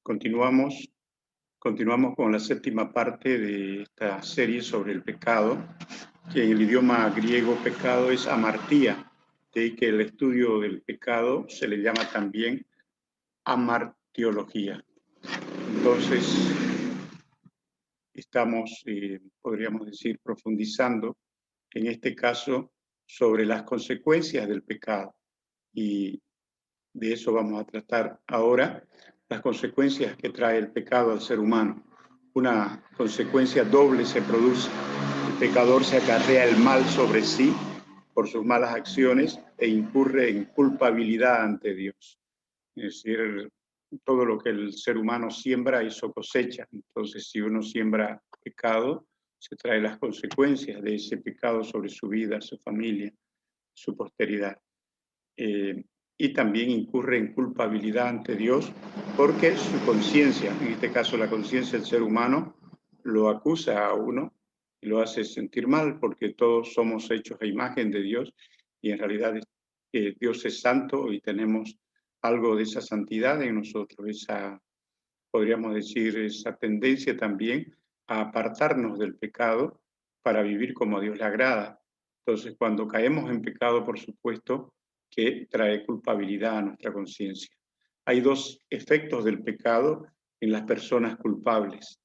Continuamos, continuamos con la séptima parte de esta serie sobre el pecado, que en el idioma griego pecado es amartía, de ahí que el estudio del pecado se le llama también amartiología. Entonces, estamos, podríamos decir, profundizando, en este caso, sobre las consecuencias del pecado. Y de eso vamos a tratar ahora, las consecuencias que trae el pecado al ser humano. Una consecuencia doble se produce. El pecador se acarrea el mal sobre sí por sus malas acciones e incurre en culpabilidad ante Dios. Es decir, todo lo que el ser humano siembra, eso cosecha. Entonces, si uno siembra pecado, se trae las consecuencias de ese pecado sobre su vida, su familia, su posteridad. Y también incurre en culpabilidad ante Dios porque su conciencia, en este caso la conciencia del ser humano, lo acusa a uno y lo hace sentir mal porque todos somos hechos a imagen de Dios y en realidad Dios es santo y tenemos algo de esa santidad en nosotros, esa, podríamos decir, esa tendencia también a apartarnos del pecado para vivir como a Dios le agrada. Entonces, cuando caemos en pecado, por supuesto, que trae culpabilidad a nuestra conciencia. Hay dos efectos del pecado en las personas culpables.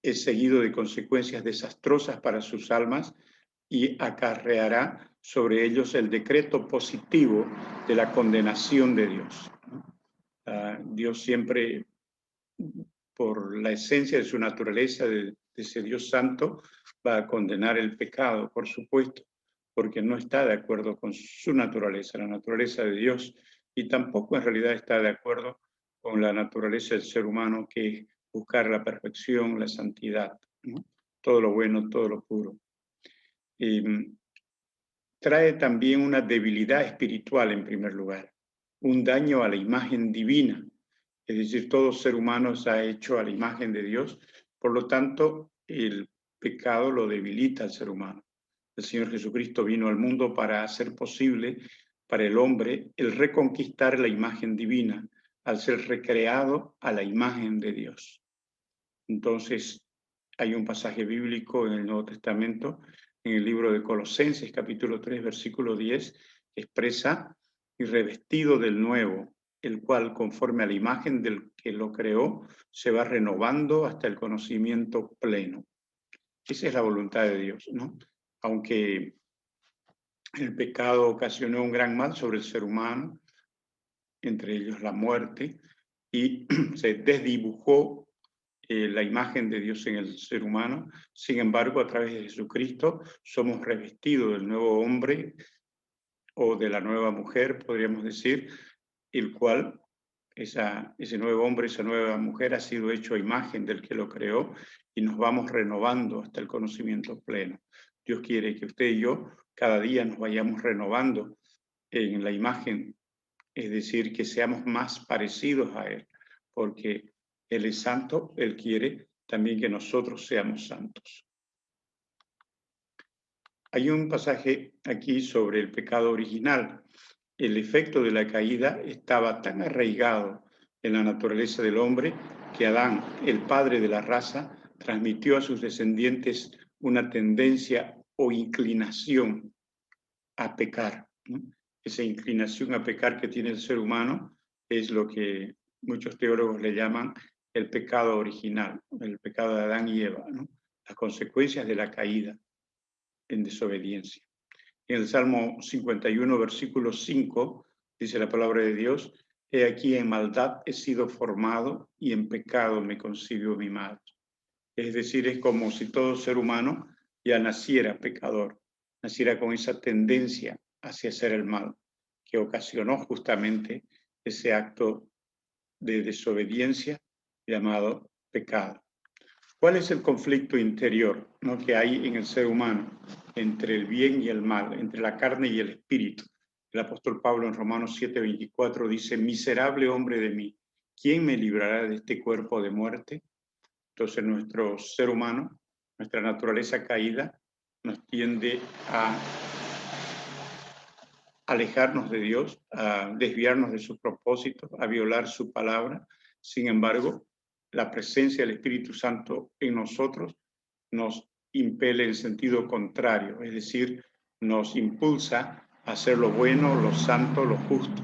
Es seguido de consecuencias desastrosas para sus almas y acarreará sobre ellos el decreto positivo de la condenación de Dios. Dios siempre, por la esencia de su naturaleza, de ese Dios santo, va a condenar el pecado, por supuesto, porque no está de acuerdo con su naturaleza, la naturaleza de Dios, y tampoco en realidad está de acuerdo con la naturaleza del ser humano, que es buscar la perfección, la santidad, ¿no? Todo lo bueno, todo lo puro. Trae también una debilidad espiritual en primer lugar, un daño a la imagen divina, es decir, todo ser humano se ha hecho a la imagen de Dios, por lo tanto, el pecado lo debilita al ser humano. El Señor Jesucristo vino al mundo para hacer posible para el hombre el reconquistar la imagen divina, al ser recreado a la imagen de Dios. Entonces, hay un pasaje bíblico en el Nuevo Testamento, en el libro de Colosenses, capítulo 3, versículo 10, que expresa: y revestido del nuevo, el cual, conforme a la imagen del que lo creó, se va renovando hasta el conocimiento pleno. Esa es la voluntad de Dios, ¿no? Aunque el pecado ocasionó un gran mal sobre el ser humano, entre ellos la muerte, y se desdibujó la imagen de Dios en el ser humano. Sin embargo, a través de Jesucristo somos revestidos del nuevo hombre o de la nueva mujer, podríamos decir, el cual, ese nuevo hombre, esa nueva mujer ha sido hecho a imagen del que lo creó y nos vamos renovando hasta el conocimiento pleno. Dios quiere que usted y yo cada día nos vayamos renovando en la imagen, es decir, que seamos más parecidos a Él, porque Él es santo, Él quiere también que nosotros seamos santos. Hay un pasaje aquí sobre el pecado original. El efecto de la caída estaba tan arraigado en la naturaleza del hombre que Adán, el padre de la raza, transmitió a sus descendientes una tendencia o inclinación a pecar, ¿no? Esa inclinación a pecar que tiene el ser humano es lo que muchos teólogos le llaman el pecado original, el pecado de Adán y Eva, ¿no? Las consecuencias de la caída en desobediencia. En el Salmo 51, versículo 5, dice la palabra de Dios: he aquí en maldad he sido formado y en pecado me concibió mi madre. Es decir, es como si todo ser humano ya naciera pecador, naciera con esa tendencia hacia hacer el mal, que ocasionó justamente ese acto de desobediencia llamado pecado. ¿Cuál es el conflicto interior, ¿no?, que hay en el ser humano entre el bien y el mal, entre la carne y el espíritu? El apóstol Pablo en Romanos 7:24 dice: miserable hombre de mí, ¿quién me librará de este cuerpo de muerte? Entonces nuestro ser humano, nuestra naturaleza caída, nos tiende a alejarnos de Dios, a desviarnos de sus propósitos, a violar su palabra, Sin embargo, la presencia del Espíritu Santo en nosotros nos impele en sentido contrario, es decir, nos impulsa a hacer lo bueno, lo santo, lo justo.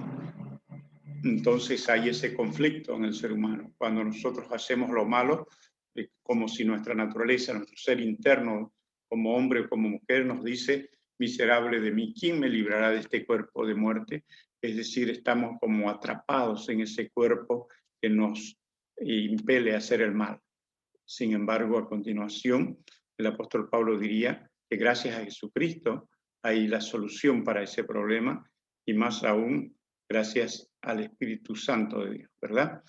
Entonces hay ese conflicto en el ser humano. Cuando nosotros hacemos lo malo, como si nuestra naturaleza, nuestro ser interno, como hombre o como mujer, nos dice, miserable de mí, ¿quién me librará de este cuerpo de muerte? Es decir, estamos como atrapados en ese cuerpo que nos impele a hacer el mal. Sin embargo, a continuación, el apóstol Pablo diría que gracias a Jesucristo hay la solución para ese problema y más aún gracias al Espíritu Santo de Dios, ¿verdad?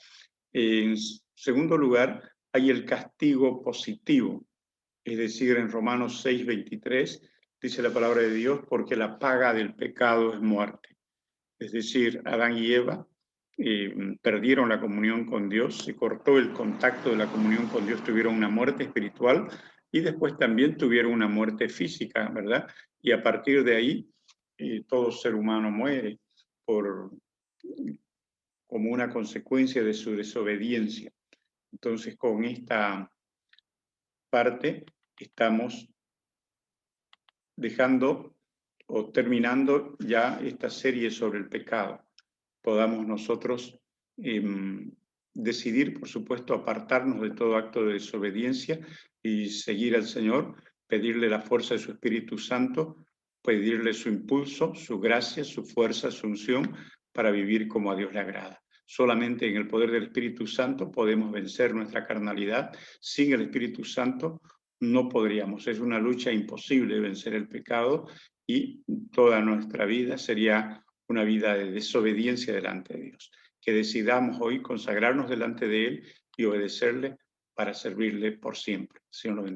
En segundo lugar, hay el castigo positivo, es decir, en Romanos 6:23 dice la palabra de Dios, porque la paga del pecado es muerte. Es decir, Adán y Eva perdieron la comunión con Dios, se cortó el contacto de la comunión con Dios, tuvieron una muerte espiritual y después también tuvieron una muerte física, ¿verdad? Y a partir de ahí, todo ser humano muere como una consecuencia de su desobediencia. Entonces, con esta parte estamos dejando o terminando ya esta serie sobre el pecado. Podamos nosotros decidir, por supuesto, apartarnos de todo acto de desobediencia y seguir al Señor, pedirle la fuerza de su Espíritu Santo, pedirle su impulso, su gracia, su fuerza, su unción para vivir como a Dios le agrada. Solamente en el poder del Espíritu Santo podemos vencer nuestra carnalidad. Sin el Espíritu Santo no podríamos. Es una lucha imposible vencer el pecado y toda nuestra vida sería una vida de desobediencia delante de Dios. Que decidamos hoy consagrarnos delante de Él y obedecerle para servirle por siempre. Señor, lo bendiga.